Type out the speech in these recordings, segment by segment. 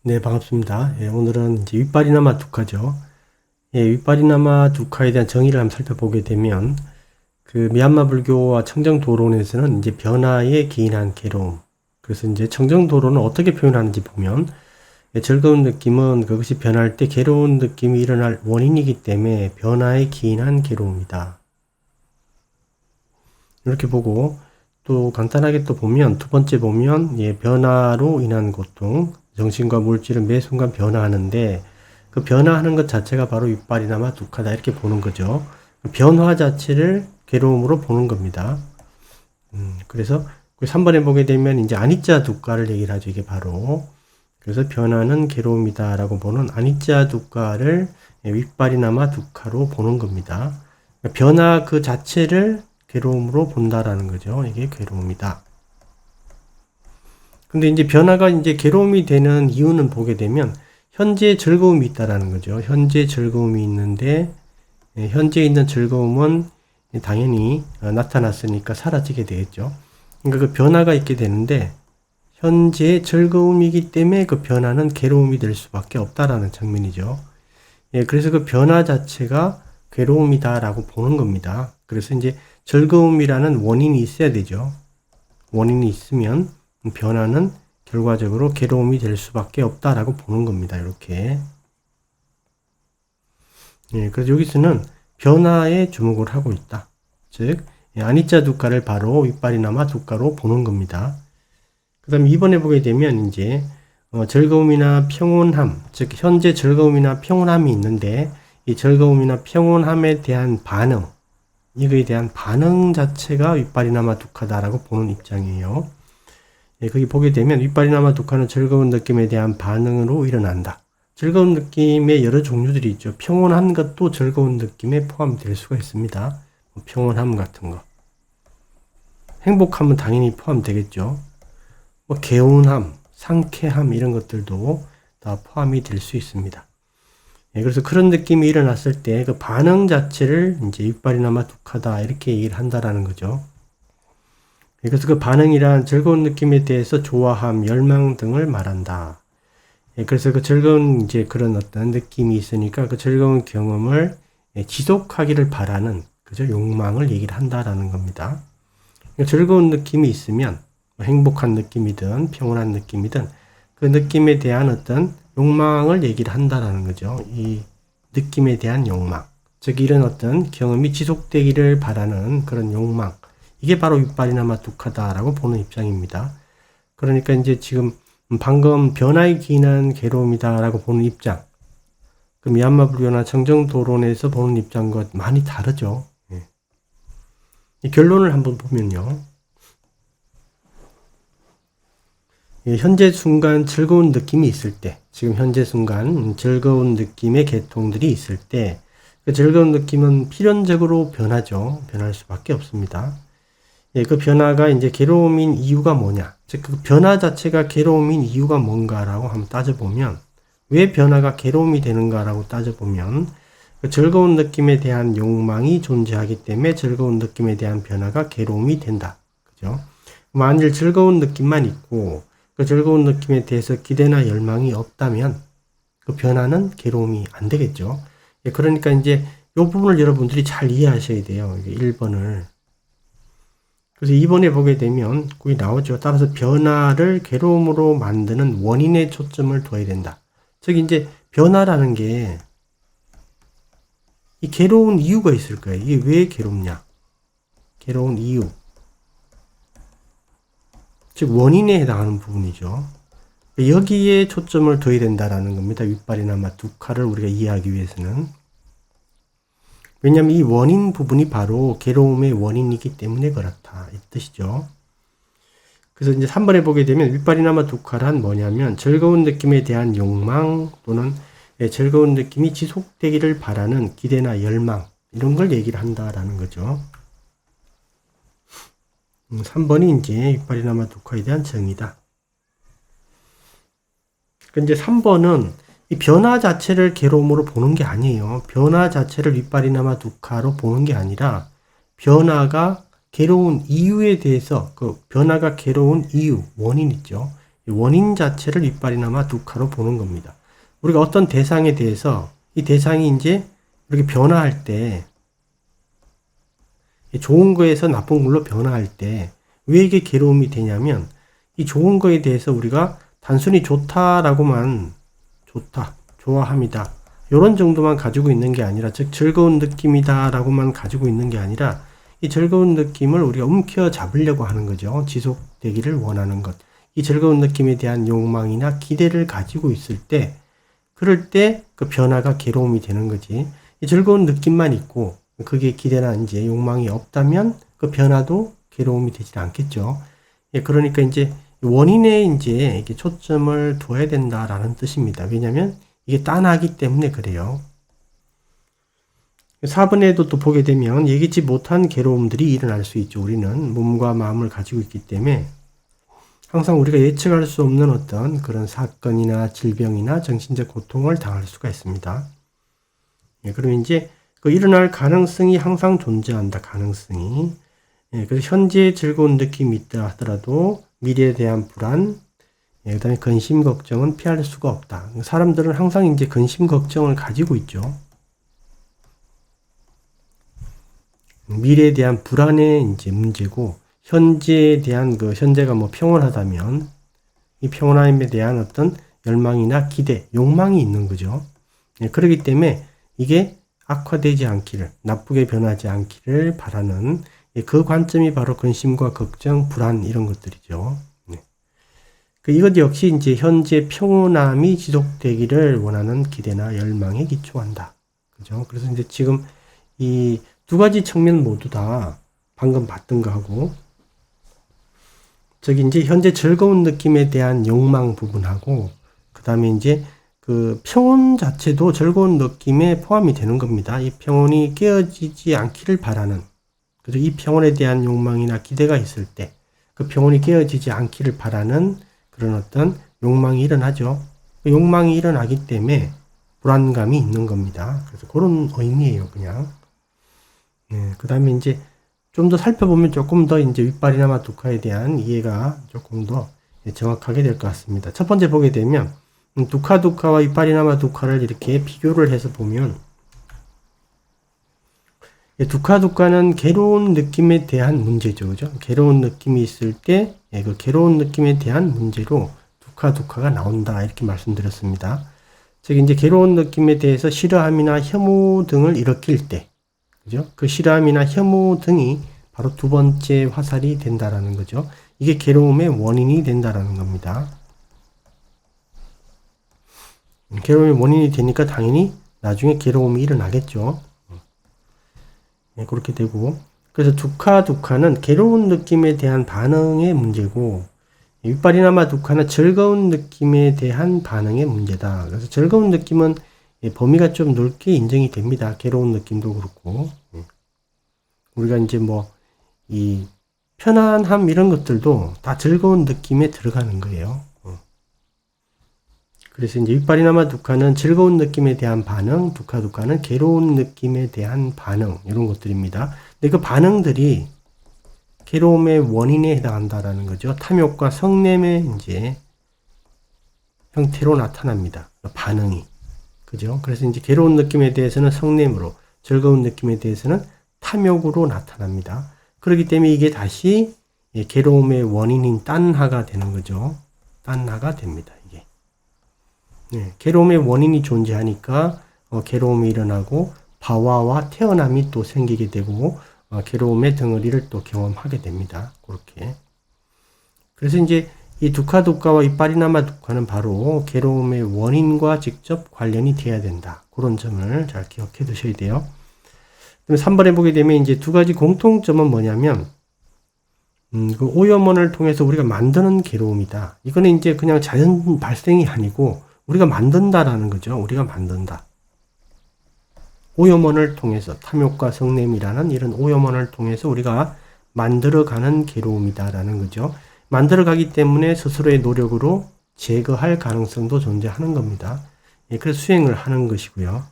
네, 반갑습니다. 예, 오늘은 이제 윗발이나마 두카죠. 예, 윗발이나마 두카에 대한 정의를 한번 살펴보게 되면, 그 미얀마 불교와 청정도론에서는 이제 변화에 기인한 괴로움. 그래서 이제 청정도론은 어떻게 표현하는지 보면, 예, 즐거운 느낌은 그것이 변할 때 괴로운 느낌이 일어날 원인이기 때문에 변화에 기인한 괴로움이다. 이렇게 보고, 또 간단하게 또 보면, 두 번째 보면, 예, 변화로 인한 고통, 정신과 물질은 매 순간 변화하는데, 그 변화하는 것 자체가 바로 윗발이나마 두카다, 이렇게 보는 거죠. 변화 자체를 괴로움으로 보는 겁니다. 그래서 3번에 보게 되면 이제 아니짜 두카를 얘기를 하죠. 이게 바로. 그래서 변화는 괴로움이다라고 보는 아니짜 두카를 윗발이나마 두카로 보는 겁니다. 변화 그 자체를 괴로움으로 본다라는 거죠. 이게 괴로움이다. 근데 이제 변화가 이제 괴로움이 되는 이유는 보게 되면 현재 즐거움이 있다라는 거죠. 현재 즐거움이 있는데 현재 있는 즐거움은 당연히 나타났으니까 사라지게 되겠죠. 그러니까 그 변화가 있게 되는데 현재 즐거움이기 때문에 그 변화는 괴로움이 될 수밖에 없다라는 측면이죠. 예, 그래서 그 변화 자체가 괴로움이다라고 보는 겁니다. 그래서 이제 즐거움이라는 원인이 있어야 되죠. 원인이 있으면 변화는 결과적으로 괴로움이 될 수밖에 없다라고 보는 겁니다. 이렇게. 예, 그래서 여기서는 변화에 주목을 하고 있다. 즉, 아니짜 두카를 바로 윗발이나마 두카로 보는 겁니다. 그 다음에 이번에 보게 되면 이제 즐거움이나 평온함, 즉 현재 즐거움이나 평온함이 있는데 이 즐거움이나 평온함에 대한 반응, 이거에 대한 반응 자체가 윗발이나마 두카다라고 보는 입장이에요. 예, 거기 보게 되면 윗발이나마 두카는 즐거운 느낌에 대한 반응으로 일어난다. 즐거운 느낌의 여러 종류들이 있죠. 평온한 것도 즐거운 느낌에 포함될 수가 있습니다. 평온함 같은 거. 행복함은 당연히 포함되겠죠. 개운함, 상쾌함 이런 것들도 다 포함이 될 수 있습니다. 예, 그래서 그런 느낌이 일어났을 때 그 반응 자체를 이제 윗발이나마 두카다 이렇게 얘기를 한다라는 거죠. 예, 그래서 그 반응이란 즐거운 느낌에 대해서 좋아함, 열망 등을 말한다. 예, 그래서 그 즐거운 이제 그런 어떤 느낌이 있으니까 그 즐거운 경험을 지속하기를 바라는 그죠? 욕망을 얘기를 한다라는 겁니다. 즐거운 느낌이 있으면 행복한 느낌이든 평온한 느낌이든 그 느낌에 대한 어떤 욕망을 얘기를 한다라는 거죠. 이 느낌에 대한 욕망. 즉 이런 어떤 경험이 지속되기를 바라는 그런 욕망. 이게 바로 윗발이나마 두카다라고 보는 입장입니다. 그러니까 이제 지금 방금 변화에 기인한 괴로움이다라고 보는 입장. 그 미얀마 불교나 청정도론에서 보는 입장과 많이 다르죠. 예. 이 결론을 한번 보면요. 예, 현재 순간 즐거운 느낌이 있을 때, 지금 현재 순간 즐거운 느낌의 계통들이 있을 때, 그 즐거운 느낌은 필연적으로 변하죠. 변할 수밖에 없습니다. 예, 그 변화가 이제 괴로움인 이유가 뭐냐. 즉, 그 변화 자체가 괴로움인 이유가 뭔가라고 한번 따져보면, 왜 변화가 괴로움이 되는가라고 따져보면, 그 즐거운 느낌에 대한 욕망이 존재하기 때문에 즐거운 느낌에 대한 변화가 괴로움이 된다. 그죠? 만일 즐거운 느낌만 있고, 그 즐거운 느낌에 대해서 기대나 열망이 없다면, 그 변화는 괴로움이 안 되겠죠. 예, 그러니까 이제 이 부분을 여러분들이 잘 이해하셔야 돼요. 1번을. 그래서 2번에 보게 되면 거기 나오죠. 따라서 변화를 괴로움으로 만드는 원인에 초점을 둬야 된다. 즉 이제 변화라는 게 이 괴로운 이유가 있을 거예요. 이게 왜 괴롭냐? 괴로운 이유. 즉 원인에 해당하는 부분이죠. 여기에 초점을 둬야 된다라는 겁니다. 윗발이나마 두카를 우리가 이해하기 위해서는. 왜냐하면 이 원인 부분이 바로 괴로움의 원인이기 때문에 그렇다. 이 뜻이죠. 그래서 이제 3번에 보게 되면 윗발이나마 두카란 뭐냐면 즐거운 느낌에 대한 욕망 또는 즐거운 느낌이 지속되기를 바라는 기대나 열망 이런 걸 얘기를 한다라는 거죠. 3번이 이제 윗발이나마 두카에 대한 정의다. 이제 3번은 이 변화 자체를 괴로움으로 보는 게 아니에요. 변화 자체를 윗발이나마 두카로 보는 게 아니라 변화가 괴로운 이유에 대해서 그 변화가 괴로운 이유, 원인 있죠. 원인 자체를 윗발이나마 두카로 보는 겁니다. 우리가 어떤 대상에 대해서 이 대상이 이제 이렇게 변화할 때, 좋은 거에서 나쁜 걸로 변화할 때 왜 이게 괴로움이 되냐면, 이 좋은 거에 대해서 우리가 단순히 좋다라고만, 좋다, 좋아합니다, 이런 정도만 가지고 있는 게 아니라, 즉 즐거운 느낌이다 라고만 가지고 있는 게 아니라, 이 즐거운 느낌을 우리가 움켜 잡으려고 하는 거죠. 지속되기를 원하는 것. 이 즐거운 느낌에 대한 욕망이나 기대를 가지고 있을 때, 그럴 때 그 변화가 괴로움이 되는 거지. 이 즐거운 느낌만 있고 그게 기대나 이제 욕망이 없다면 그 변화도 괴로움이 되지 않겠죠. 예, 그러니까 이제 원인에 이제 이게 초점을 둬야 된다라는 뜻입니다. 왜냐하면 이게 딴하기 때문에 그래요. 4번에도 또 보게 되면 예기치 못한 괴로움들이 일어날 수 있죠. 우리는 몸과 마음을 가지고 있기 때문에 항상 우리가 예측할 수 없는 어떤 그런 사건이나 질병이나 정신적 고통을 당할 수가 있습니다. 예, 그러면 이제 그 일어날 가능성이 항상 존재한다. 가능성이. 예, 그래서 현재 즐거운 느낌이 있다 하더라도 미래에 대한 불안, 예, 그 다음에 근심 걱정은 피할 수가 없다. 사람들은 항상 이제 근심 걱정을 가지고 있죠. 미래에 대한 불안의 이제 문제고, 현재에 대한 현재가 뭐 평온하다면 이 평온함에 대한 어떤 열망이나 기대, 욕망이 있는 거죠. 예, 그렇기 때문에 이게 악화되지 않기를, 나쁘게 변하지 않기를 바라는, 예, 그 관점이 바로 근심과 걱정, 불안 이런 것들이죠. 네. 이것 역시 이제 현재 평온함이 지속되기를 원하는 기대나 열망에 기초한다. 그죠? 그래서 이제 지금 이 두 가지 측면 모두 다 방금 봤던 거하고, 저기 이제 현재 즐거운 느낌에 대한 욕망 부분하고, 그 다음에 이제 그 평온 자체도 즐거운 느낌에 포함이 되는 겁니다. 이 평온이 깨어지지 않기를 바라는, 그래서 이 평온에 대한 욕망이나 기대가 있을 때 그 평온이 깨어지지 않기를 바라는 그런 어떤 욕망이 일어나죠. 그 욕망이 일어나기 때문에 불안감이 있는 겁니다. 그래서 그런 의미예요, 그냥. 네, 그 다음에 이제 좀 더 살펴보면 조금 더 이제 윗발이나마 두카에 대한 이해가 조금 더 정확하게 될 것 같습니다. 첫 번째 보게 되면, 두카와 윗발이나마 두카를 이렇게 비교를 해서 보면, 두카는 괴로운 느낌에 대한 문제죠. 그죠? 괴로운 느낌이 있을 때, 그 괴로운 느낌에 대한 문제로 두카가 나온다. 이렇게 말씀드렸습니다. 즉, 이제 괴로운 느낌에 대해서 싫어함이나 혐오 등을 일으킬 때, 그죠? 그 싫어함이나 혐오 등이 바로 두 번째 화살이 된다라는 거죠. 이게 괴로움의 원인이 된다라는 겁니다. 괴로움의 원인이 되니까 당연히 나중에 괴로움이 일어나겠죠. 네, 그렇게 되고, 그래서 두카는 괴로운 느낌에 대한 반응의 문제고, 윗발이나마 두카는 즐거운 느낌에 대한 반응의 문제다. 그래서 즐거운 느낌은 범위가 좀 넓게 인정이 됩니다. 괴로운 느낌도 그렇고. 우리가 이제 이 편안함 이런 것들도 다 즐거운 느낌에 들어가는 거예요. 그래서 이제 윗발이나마 두카는 즐거운 느낌에 대한 반응, 두카는 괴로운 느낌에 대한 반응, 이런 것들입니다. 근데 그 반응들이 괴로움의 원인에 해당한다라는 거죠. 탐욕과 성냄의 이제 형태로 나타납니다. 반응이. 그죠? 그래서 이제 괴로운 느낌에 대해서는 성냄으로, 즐거운 느낌에 대해서는 탐욕으로 나타납니다. 그렇기 때문에 이게 다시 괴로움의 원인인 딴하가 되는 거죠. 딴하가 됩니다. 이게. 네, 괴로움의 원인이 존재하니까 괴로움이 일어나고 바와와 태어남이 또 생기게 되고 괴로움의 덩어리를 또 경험하게 됩니다. 그렇게. 그래서 이제 이 두카와 윗발이나마 두카는 바로 괴로움의 원인과 직접 관련이 돼야 된다. 그런 점을 잘 기억해 두셔야 돼요. 그럼 3번에 보게 되면 이제 두 가지 공통점은 뭐냐면, 그 오염원을 통해서 우리가 만드는 괴로움이다. 이거는 이제 그냥 자연 발생이 아니고 우리가 만든다라는 거죠. 우리가 만든다. 오염원을 통해서, 탐욕과 성냄이라는 이런 오염원을 통해서 우리가 만들어가는 괴로움이다라는 거죠. 만들어가기 때문에 스스로의 노력으로 제거할 가능성도 존재하는 겁니다. 예, 그래서 수행을 하는 것이고요.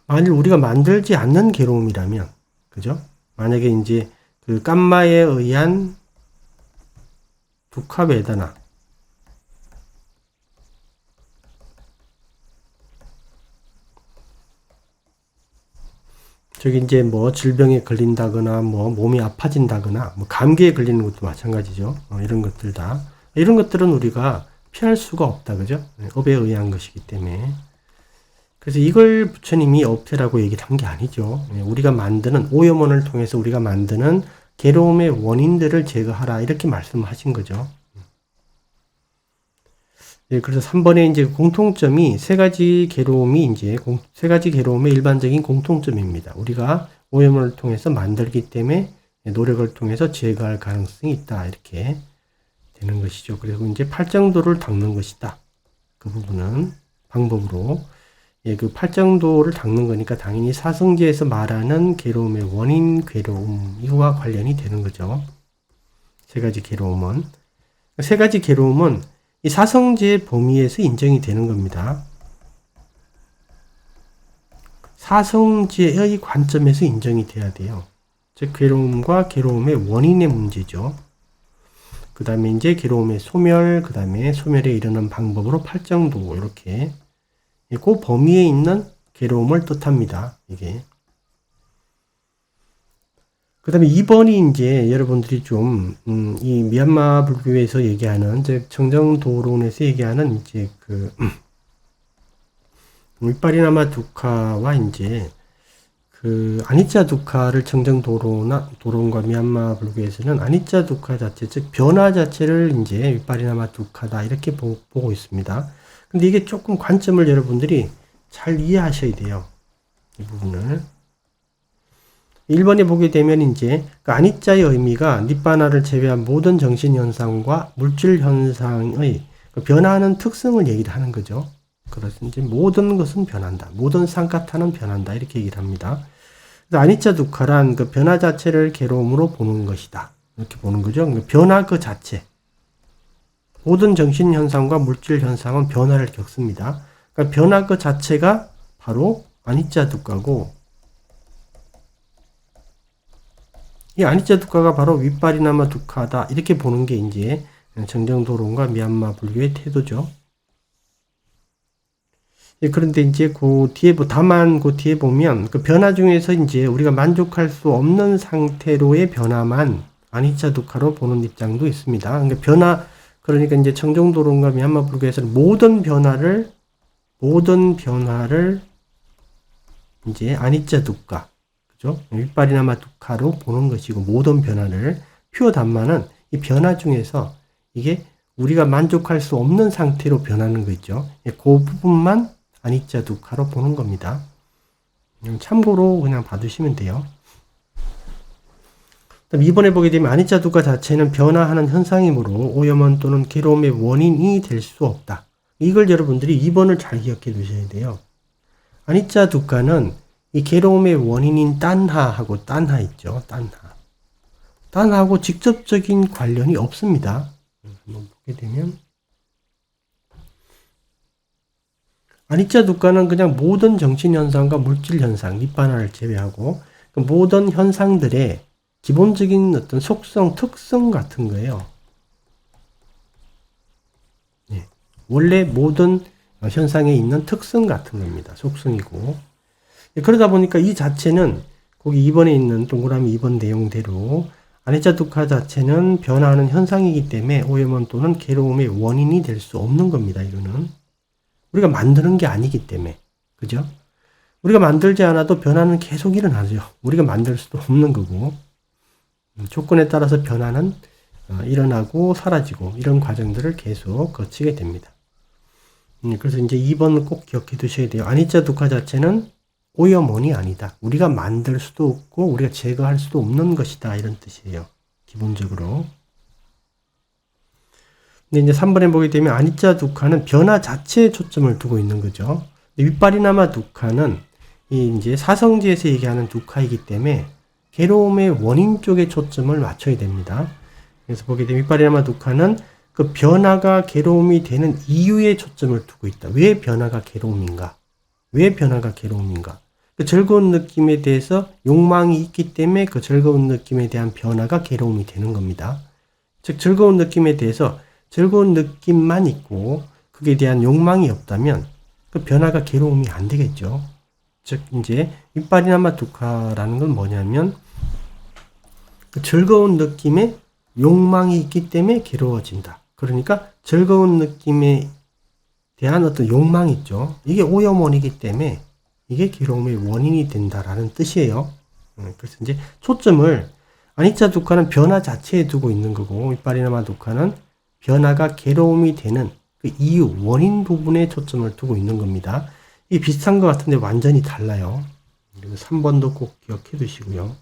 만일 우리가 만들지 않는 괴로움이라면, 그죠? 만약에 이제 그 깜마에 의한 두카 베다나. 저기 이제 뭐 질병에 걸린다거나 뭐 몸이 아파진다거나 뭐 감기에 걸리는 것도 마찬가지죠. 이런 것들 다. 이런 것들은 우리가 피할 수가 없다. 그죠? 업에 의한 것이기 때문에. 그래서 이걸 부처님이 업태라고 얘기를 한 게 아니죠. 우리가 만드는 오염원을 통해서 우리가 만드는 괴로움의 원인들을 제거하라 이렇게 말씀하신 거죠. 그래서 3번에 이제 공통점이 세 가지 괴로움이 세 가지 괴로움의 일반적인 공통점입니다. 우리가 오염원을 통해서 만들기 때문에 노력을 통해서 제거할 가능성이 있다 이렇게 되는 것이죠. 그리고 이제 팔정도를 닦는 것이다. 그 부분은 방법으로. 그 팔정도를 닦는 거니까 당연히 사성제에서 말하는 괴로움의 원인 괴로움 이와 관련이 되는 거죠. 세 가지 괴로움은. 세 가지 괴로움은 이 사성제의 범위에서 인정이 되는 겁니다. 사성제의 관점에서 인정이 돼야 돼요. 즉 괴로움과 괴로움의 원인의 문제죠. 그 다음에 이제 괴로움의 소멸, 그 다음에 소멸에 이르는 방법으로 팔정도 이렇게 그 범위에 있는 괴로움을 뜻합니다. 이게. 그 다음에 2번이 이제 여러분들이 좀, 이 미얀마 불교에서 얘기하는, 즉, 청정도론에서 얘기하는 이제 윗바리나마 두카와 이제 아니짜 두카를 청정도론과 미얀마 불교에서는 아니짜 두카 자체, 즉, 변화 자체를 이제 윗바리나마 두카다 이렇게 보고 있습니다. 근데 이게 조금 관점을 여러분들이 잘 이해하셔야 돼요. 이 부분을. 1번에 보게 되면 이제 그 아니짜의 의미가 니바나를 제외한 모든 정신현상과 물질현상의 변화하는 특성을 얘기를 하는 거죠. 그래서 이제 모든 것은 변한다. 모든 상카타는 변한다. 이렇게 얘기를 합니다. 그래서 아니짜 두카란 그 변화 자체를 괴로움으로 보는 것이다. 이렇게 보는 거죠. 변화 그 자체. 모든 정신현상과 물질현상은 변화를 겪습니다. 그러니까 변화 그 자체가 바로 아니짜 두카고, 이 아니짜 두카가 바로 윗바리나마 두카다. 이렇게 보는 게 이제 청정도론과 미얀마 불교의 태도죠. 그런데 이제 다만 그 뒤에 보면 그 변화 중에서 이제 우리가 만족할 수 없는 상태로의 변화만 아니짜 두카로 보는 입장도 있습니다. 그러니까 이제 청정도론과 미얀마 불교에서는 모든 변화를 이제 아니짜 두카, 그죠? 윗바리나마 두카로 보는 것이고, 모든 변화를 퓨어 담마는 이 변화 중에서 이게 우리가 만족할 수 없는 상태로 변하는 거 있죠. 그 부분만 아니짜 두카로 보는 겁니다. 참고로 그냥 봐두시면 돼요. 이번에 보게 되면 아니짜 두카 자체는 변화하는 현상이므로 오염원 또는 괴로움의 원인이 될 수 없다. 이걸 여러분들이 2번을 잘 기억해 두셔야 돼요. 아니짜 두카는 이 괴로움의 원인인 딴하하고 딴하 있죠. 딴하하고 직접적인 관련이 없습니다. 한번 보게 되면 아니짜 두카는 그냥 모든 정신현상과 물질현상, 니바나를 제외하고 그 모든 현상들의 기본적인 어떤 속성, 특성 같은 거예요. 네. 원래 모든 현상에 있는 특성 같은 겁니다. 속성이고. 그러다 보니까 이 자체는 거기 2번에 있는 동그라미 2번 내용대로 아니짜 두카 자체는 변화하는 현상이기 때문에 오염원 또는 괴로움의 원인이 될 수 없는 겁니다. 이거는. 우리가 만드는 게 아니기 때문에. 그죠? 우리가 만들지 않아도 변화는 계속 일어나죠. 우리가 만들 수도 없는 거고. 조건에 따라서 변화는 일어나고 사라지고 이런 과정들을 계속 거치게 됩니다. 그래서 이제 2번은 꼭 기억해 두셔야 돼요. 아니짜 두카 자체는 오염원이 아니다. 우리가 만들 수도 없고 우리가 제거할 수도 없는 것이다. 이런 뜻이에요. 기본적으로. 근데 이제 3번에 보게 되면 아니짜 두카는 변화 자체에 초점을 두고 있는 거죠. 윗바리나마 두카는 이제 사성지에서 얘기하는 두카이기 때문에 괴로움의 원인 쪽에 초점을 맞춰야 됩니다. 그래서 보게 되면 윗바리나마 두카는 그 변화가 괴로움이 되는 이유에 초점을 두고 있다. 왜 변화가 괴로움인가? 그 즐거운 느낌에 대해서 욕망이 있기 때문에 그 즐거운 느낌에 대한 변화가 괴로움이 되는 겁니다. 즉 즐거운 느낌에 대해서 즐거운 느낌만 있고 그에 대한 욕망이 없다면 그 변화가 괴로움이 안 되겠죠. 즉 이제 이빨이나마 두카라는 건 뭐냐면 그 즐거운 느낌에 욕망이 있기 때문에 괴로워진다. 그러니까 즐거운 느낌에 대한 어떤 욕망이 있죠. 이게 오염원이기 때문에 이게 괴로움의 원인이 된다라는 뜻이에요. 그래서 이제 초점을 아니짜 두카는 변화 자체에 두고 있는 거고 이빨이나마 두카는 변화가 괴로움이 되는 그 이유, 원인 부분에 초점을 두고 있는 겁니다. 이게 비슷한 것 같은데 완전히 달라요. 그래서 3번도 꼭 기억해 두시고요.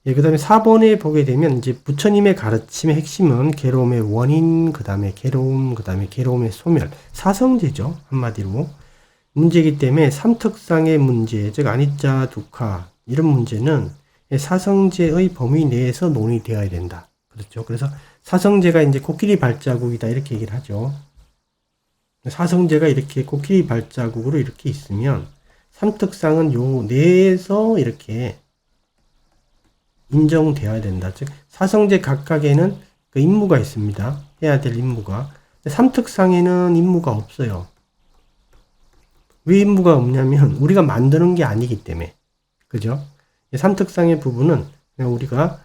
예, 그 다음에 4번에 보게 되면 이제 부처님의 가르침의 핵심은 괴로움의 원인, 그 다음에 괴로움, 그 다음에 괴로움의 소멸, 사성제죠. 한마디로. 문제이기 때문에 삼특상의 문제, 즉 아니짜 두카 이런 문제는 사성제의 범위 내에서 논의되어야 된다. 그렇죠. 그래서 사성제가 이제 코끼리 발자국이다 이렇게 얘기를 하죠. 사성제가 이렇게 코끼리 발자국으로 이렇게 있으면 삼특상은 요 내에서 이렇게 인정되어야 된다. 즉 사성제 각각에는 그 임무가 있습니다. 해야 될 임무가. 삼특상에는 임무가 없어요. 왜 임무가 없냐면 우리가 만드는 게 아니기 때문에. 그죠? 삼특상의 부분은 그냥 우리가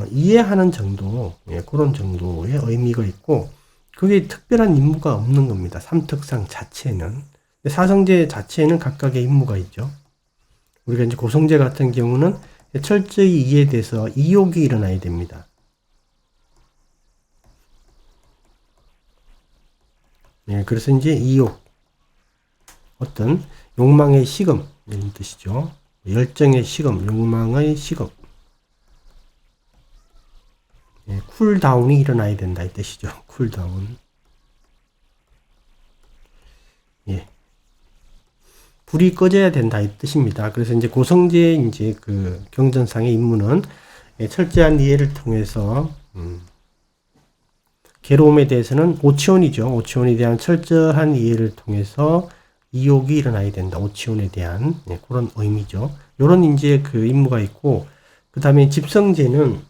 이해하는 정도, 그런 정도의 의미가 있고 그게 특별한 임무가 없는 겁니다. 삼특상 자체는. 사성제 자체에는 각각의 임무가 있죠. 우리가 이제 고성제 같은 경우는 철저히 이해돼서 이욕이 일어나야 됩니다. 그래서 이제 이욕, 어떤 욕망의 식음 이런 뜻이죠. 열정의 식음, 욕망의 식음. 쿨다운이 일어나야 된다 이 뜻이죠. 쿨다운. 불이 꺼져야 된다 이 뜻입니다. 그래서 이제 고성제의 이제 그 경전상의 임무는 철저한 이해를 통해서 괴로움에 대해서는 오치온이죠. 오치온에 대한 철저한 이해를 통해서 이욕이 일어나야 된다. 오치온에 대한 그런 의미죠. 요런 이제 그 임무가 있고 그 다음에 집성제는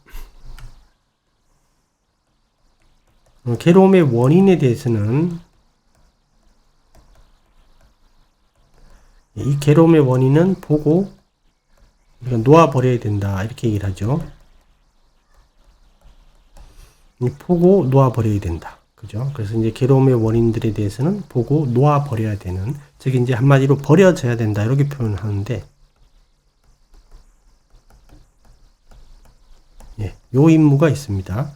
괴로움의 원인에 대해서는 이 괴로움의 원인은 보고 놓아버려야 된다 이렇게 얘기를 하죠. 보고 놓아버려야 된다. 그죠? 그래서 이제 괴로움의 원인들에 대해서는 보고 놓아버려야 되는, 즉 이제 한마디로 버려져야 된다 이렇게 표현을 하는데, 요 임무가 있습니다.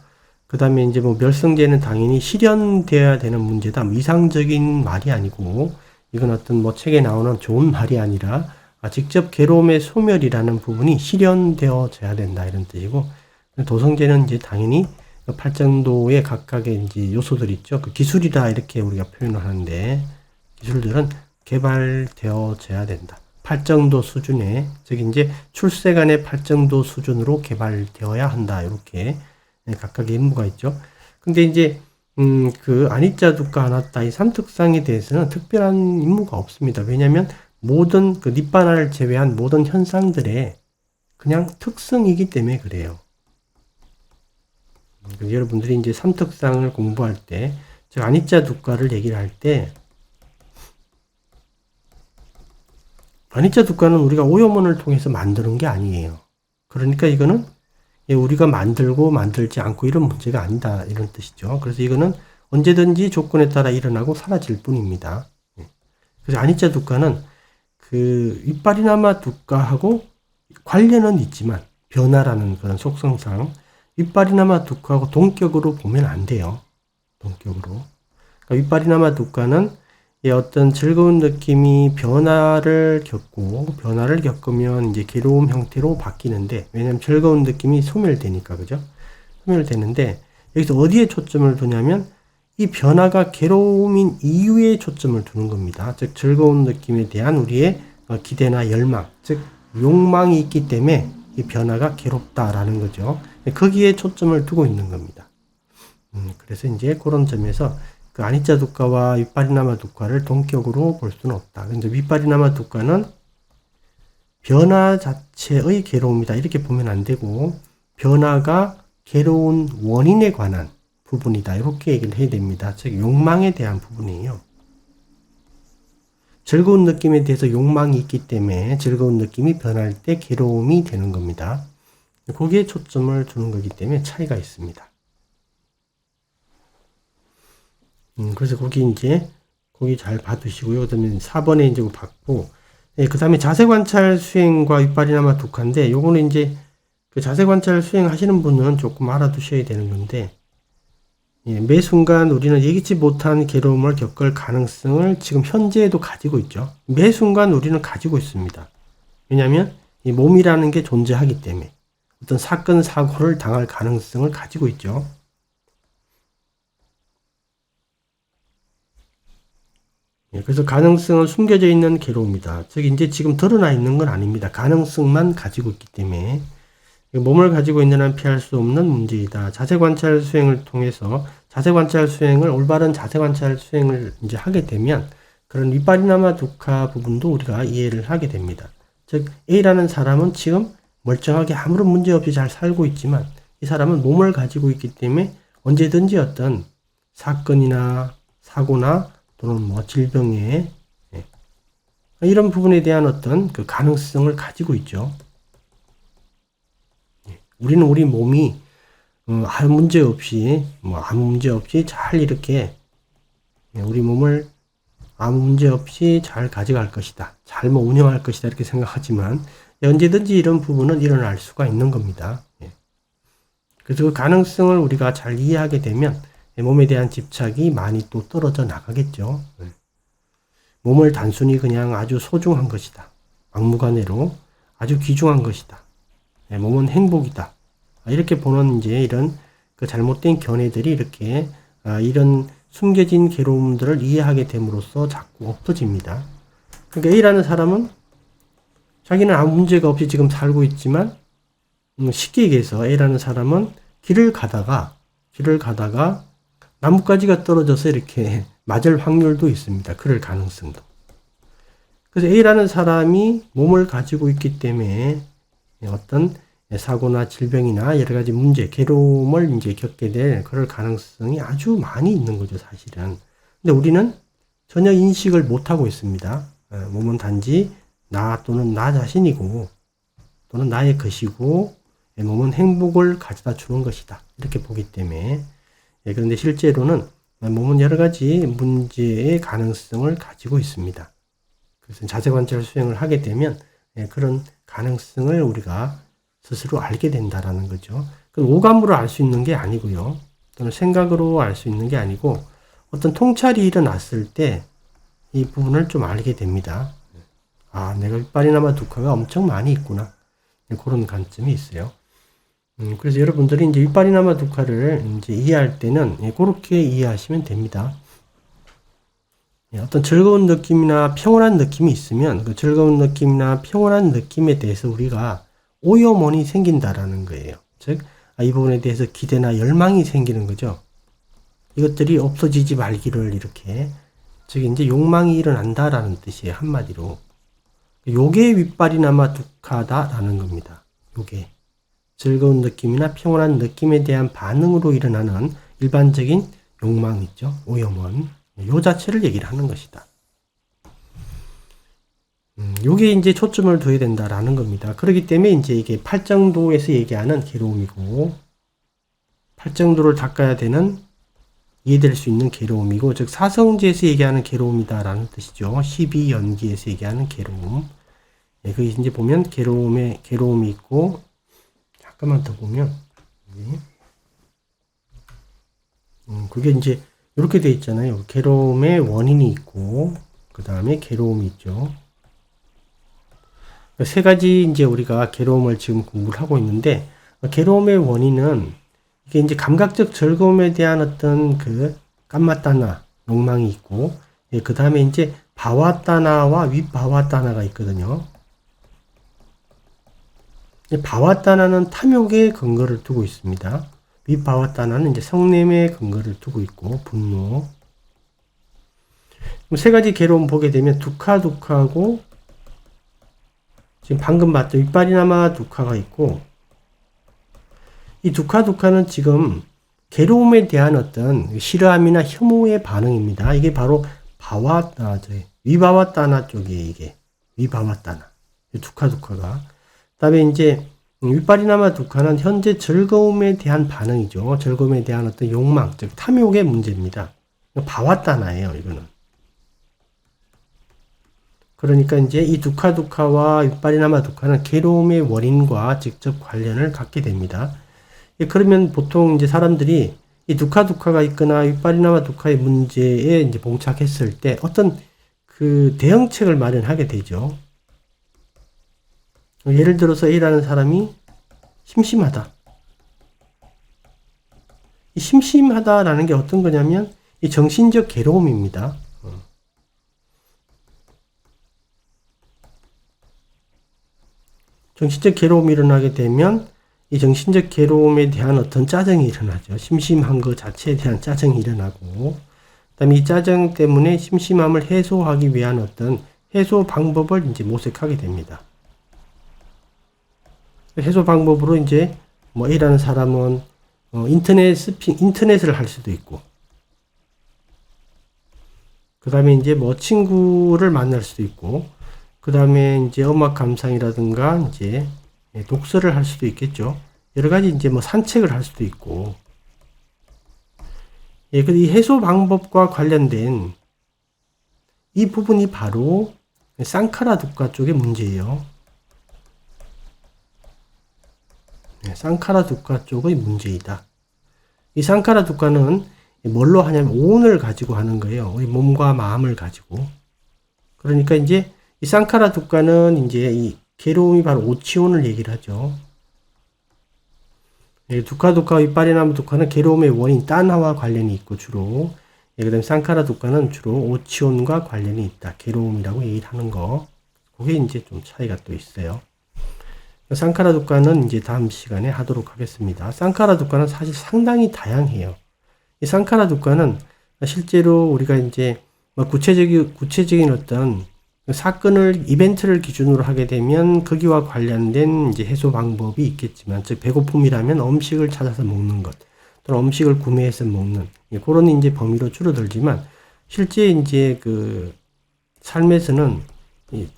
그 다음에 이제 뭐 멸성제는 당연히 실현되어야 되는 문제다. 이상적인 말이 아니고 이건 어떤 뭐 책에 나오는 좋은 말이 아니라 직접 괴로움의 소멸이라는 부분이 실현되어져야 된다 이런 뜻이고, 도성제는 이제 당연히 팔정도의 각각의 이제 요소들이 있죠. 그 기술이다 이렇게 우리가 표현을 하는데 기술들은 개발되어져야 된다. 팔정도 수준에, 즉 이제 출세간의 팔정도 수준으로 개발되어야 한다. 이렇게 각각의 임무가 있죠. 근데 이제 그 아니짜 두카 아나타 이 삼특상에 대해서는 특별한 임무가 없습니다. 왜냐하면 모든 그 니빠나를 제외한 모든 현상들의 그냥 특성이기 때문에 그래요. 여러분들이 이제 삼특상을 공부할 때, 즉 아니짜 두카를 얘기를 할 때, 아니짜 두카는 우리가 오염원을 통해서 만드는 게 아니에요. 그러니까 이거는 우리가 만들고 만들지 않고 이런 문제가 아니다 이런 뜻이죠. 그래서 이거는 언제든지 조건에 따라 일어나고 사라질 뿐입니다. 그래서 아니짜 두카는 그 이빨이나마 두카하고 관련은 있지만 변화라는 그런 속성상 이빨이나마 두카하고 동격으로 보면 안 돼요. 동격으로. 그러니까 이빨이나마 두카는 어떤 즐거운 느낌이 변화를 겪으면 이제 괴로움 형태로 바뀌는데, 왜냐면 즐거운 느낌이 소멸되니까, 그죠? 소멸되는데, 여기서 어디에 초점을 두냐면, 이 변화가 괴로움인 이유에 초점을 두는 겁니다. 즉, 즐거운 느낌에 대한 우리의 기대나 열망, 즉, 욕망이 있기 때문에 이 변화가 괴롭다라는 거죠. 거기에 초점을 두고 있는 겁니다. 그래서 이제 그런 점에서 그 아니짜 두카와 윗바리나마 두카를 동격으로 볼 수는 없다. 근데 윗바리나마 두카는 변화 자체의 괴로움이다. 이렇게 보면 안 되고, 변화가 괴로운 원인에 관한 부분이다. 이렇게 얘기를 해야 됩니다. 즉 욕망에 대한 부분이에요. 즐거운 느낌에 대해서 욕망이 있기 때문에 즐거운 느낌이 변할 때 괴로움이 되는 겁니다. 거기에 초점을 두는 거기 때문에 차이가 있습니다. 그래서 거기 잘 봐두시고요. 그다음에 4번에 이제 받고, 그 다음에 자세관찰 수행과 윗발이나마 독한데, 요거는 이제 그 자세관찰 수행하시는 분은 조금 알아두셔야 되는 건데, 매 순간 우리는 예기치 못한 괴로움을 겪을 가능성을 지금 현재에도 가지고 있죠. 매 순간 우리는 가지고 있습니다. 왜냐하면 이 몸이라는 게 존재하기 때문에 어떤 사건, 사고를 당할 가능성을 가지고 있죠. 그래서 가능성은 숨겨져 있는 괴로움이다. 즉 이제 지금 드러나 있는 건 아닙니다. 가능성만 가지고 있기 때문에 몸을 가지고 있는 한 피할 수 없는 문제이다. 자세관찰 수행을 통해서 자세관찰 수행을 올바른 자세관찰 수행을 이제 하게 되면 그런 윗바리나마 두카 부분도 우리가 이해를 하게 됩니다. 즉 A라는 사람은 지금 멀쩡하게 아무런 문제 없이 잘 살고 있지만 이 사람은 몸을 가지고 있기 때문에 언제든지 어떤 사건이나 사고나 또는 뭐 질병에 이런 부분에 대한 어떤 그 가능성을 가지고 있죠. 우리는 우리 몸이 아무 문제 없이 잘 이렇게 우리 몸을 아무 문제 없이 잘 가져갈 것이다. 잘 운영할 것이다. 이렇게 생각하지만 언제든지 이런 부분은 일어날 수가 있는 겁니다. 그래서 그 가능성을 우리가 잘 이해하게 되면 몸에 대한 집착이 많이 또 떨어져 나가겠죠. 몸을 단순히 그냥 아주 소중한 것이다. 막무가내로 아주 귀중한 것이다. 몸은 행복이다. 이렇게 보는 이제 이런 그 잘못된 견해들이 이렇게 이런 숨겨진 괴로움들을 이해하게 됨으로써 자꾸 없어집니다. 그러니까 A라는 사람은 자기는 아무 문제가 없이 지금 살고 있지만 쉽게 얘기해서 A라는 사람은 길을 가다가 나뭇가지가 떨어져서 이렇게 맞을 확률도 있습니다. 그럴 가능성도. 그래서 A라는 사람이 몸을 가지고 있기 때문에 어떤 사고나 질병이나 여러 가지 문제, 괴로움을 이제 겪게 될 그럴 가능성이 아주 많이 있는 거죠, 사실은. 근데 우리는 전혀 인식을 못 하고 있습니다. 몸은 단지 나 또는 나 자신이고 또는 나의 것이고 몸은 행복을 가져다 주는 것이다. 이렇게 보기 때문에 그런데 실제로는 몸은 여러 가지 문제의 가능성을 가지고 있습니다. 그래서 자세관찰 수행을 하게 되면 그런 가능성을 우리가 스스로 알게 된다라는 거죠. 그건 오감으로 알 수 있는 게 아니고요. 또는 생각으로 알 수 있는 게 아니고 어떤 통찰이 일어났을 때 이 부분을 좀 알게 됩니다. 아, 내가 윗바리나마 두카가 엄청 많이 있구나. 그런 관점이 있어요. 그래서 여러분들이 이제 윗바리나마 두카를 이제 이해할 때는 그렇게 이해하시면 됩니다. 어떤 즐거운 느낌이나 평온한 느낌이 있으면 그 즐거운 느낌이나 평온한 느낌에 대해서 우리가 오염원이 생긴다라는 거예요. 즉, 이 부분에 대해서 기대나 열망이 생기는 거죠. 이것들이 없어지지 말기를 이렇게, 즉, 이제 욕망이 일어난다라는 뜻이에요. 한마디로. 요게 윗바리나마 두카다라는 겁니다. 요게. 즐거운 느낌이나 평온한 느낌에 대한 반응으로 일어나는 일반적인 욕망 있죠. 오염원. 요 자체를 얘기를 하는 것이다. 요게 이제 초점을 둬야 된다라는 겁니다. 그렇기 때문에 이제 이게 팔정도에서 얘기하는 괴로움이고, 팔정도를 닦아야 되는, 이해될 수 있는 괴로움이고, 즉, 사성지에서 얘기하는 괴로움이다라는 뜻이죠. 12연기에서 얘기하는 괴로움. 그게 이제 보면 괴로움이 있고, 잠깐만 더 보면, 그게 이제 이렇게 돼 있잖아요. 괴로움의 원인이 있고, 그 다음에 괴로움이 있죠. 세 가지 이제 우리가 괴로움을 지금 공부를 하고 있는데, 괴로움의 원인은 이게 이제 감각적 즐거움에 대한 어떤 그 깜마따나, 욕망이 있고, 그 다음에 이제 바와따나와 윗바와따나가 있거든요. 바와따나는 탐욕에 근거를 두고 있습니다. 윗바와따나는 이제 성냄에 근거를 두고 있고, 분노. 세 가지 괴로움 보게 되면 두카하고 지금 방금 봤던 윗바리나마 두카가 있고, 이 두카두카는 지금 괴로움에 대한 어떤 싫어함이나 혐오의 반응입니다. 이게 바로 위바와따나 쪽이에요, 이게. 위바와따나. 두카두카가. 그 다음에 이제, 위파리나마 두카는 현재 즐거움에 대한 반응이죠. 즐거움에 대한 어떤 욕망, 즉, 탐욕의 문제입니다. 바와따나예요, 이거는. 그러니까 이제 이 두카두카와 위파리나마 두카는 괴로움의 원인과 직접 관련을 갖게 됩니다. 그러면 보통 이제 사람들이 이 두카두카가 있거나 위파리나마 두카의 문제에 이제 봉착했을 때 어떤 그 대응책을 마련하게 되죠. 예를 들어서 A라는 사람이 심심하다. 이 심심하다라는 게 어떤 거냐면 이 정신적 괴로움입니다. 정신적 괴로움이 일어나게 되면 이 정신적 괴로움에 대한 어떤 짜증이 일어나죠. 심심한 것 자체에 대한 짜증이 일어나고, 그다음에 이 짜증 때문에 심심함을 해소하기 위한 어떤 해소 방법을 이제 모색하게 됩니다. 해소 방법으로 이제 뭐 A라는 사람은 인터넷을 할 수도 있고, 그 다음에 이제 뭐 친구를 만날 수도 있고, 그 다음에 이제 음악 감상이라든가 이제 독서를 할 수도 있겠죠. 여러 가지 이제 뭐 산책을 할 수도 있고. 예, 이 해소 방법과 관련된 이 부분이 바로 쌍카라 두카 쪽의 문제예요. 네, 쌍카라 두카 쪽의 문제이다. 이 쌍카라 두카는 뭘로 하냐면 오온을 가지고 하는 거예요. 몸과 마음을 가지고. 그러니까 이제 이 쌍카라 두카는 이제 이 괴로움이 바로 오치온을 얘기를 하죠. 두카두카 위파리나마 두카는 괴로움의 원인 딴하와 관련이 있고 주로, 그 다음에 쌍카라 두카는 주로 오치온과 관련이 있다. 괴로움이라고 얘기를 하는 거. 그게 이제 좀 차이가 또 있어요. 쌍카라 두카는 이제 다음 시간에 하도록 하겠습니다. 쌍카라 두카는 사실 상당히 다양해요. 이 쌍카라 두카는 실제로 우리가 이제 구체적인 어떤 이벤트를 기준으로 하게 되면 거기와 관련된 이제 해소 방법이 있겠지만, 즉 배고픔이라면 음식을 찾아서 먹는 것, 또는 음식을 구매해서 먹는 그런 이제 범위로 줄어들지만, 실제 이제 그 삶에서는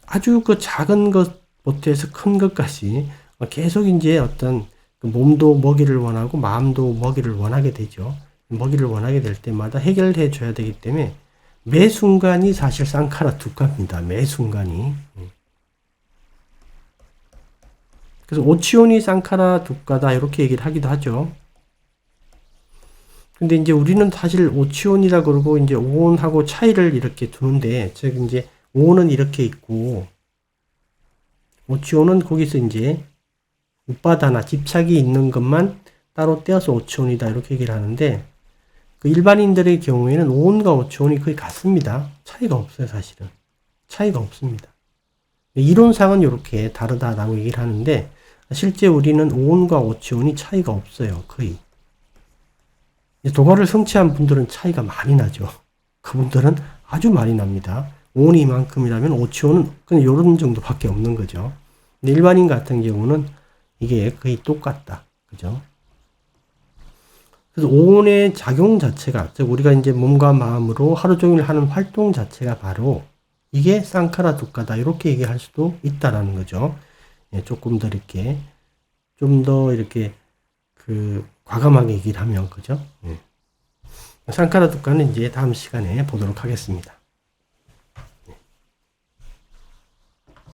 아주 그 작은 것부터 해서 큰 것까지 계속 이제 어떤 몸도 먹이를 원하고 마음도 먹이를 원하게 되죠. 먹이를 원하게 될 때마다 해결해 줘야 되기 때문에 매 순간이 사실 쌍카라 두카입니다. 매 순간이. 그래서 오치온이 쌍카라 두카다 이렇게 얘기를 하기도 하죠. 근데 이제 우리는 사실 오치온이라 그러고 이제 오온하고 차이를 이렇게 두는데, 즉 이제 오온은 이렇게 있고 오치온은 거기서 이제 우빠다나 집착이 있는 것만 따로 떼어서 오치온이다 이렇게 얘기를 하는데, 그 일반인들의 경우에는 오온과 오치온이 거의 같습니다. 차이가 없어요, 사실은. 차이가 없습니다. 이론상은 이렇게 다르다라고 얘기를 하는데, 실제 우리는 오온과 오치온이 차이가 없어요, 거의. 도가를 성취한 분들은 차이가 많이 나죠. 그분들은 아주 많이 납니다. 오온이 이만큼이라면 오치온은 그냥 요런 정도밖에 없는 거죠. 근데 일반인 같은 경우는 이게 거의 똑같다. 그죠? 그래서 오온의 작용 자체가, 즉 우리가 이제 몸과 마음으로 하루 종일 하는 활동 자체가 바로 이게 쌍카라 두카다 이렇게 얘기할 수도 있다라는 거죠. 예, 조금 더 이렇게 좀 더 이렇게 그 과감하게 얘기를 하면, 그죠? 예. 쌍카라 두카는 이제 다음 시간에 보도록 하겠습니다.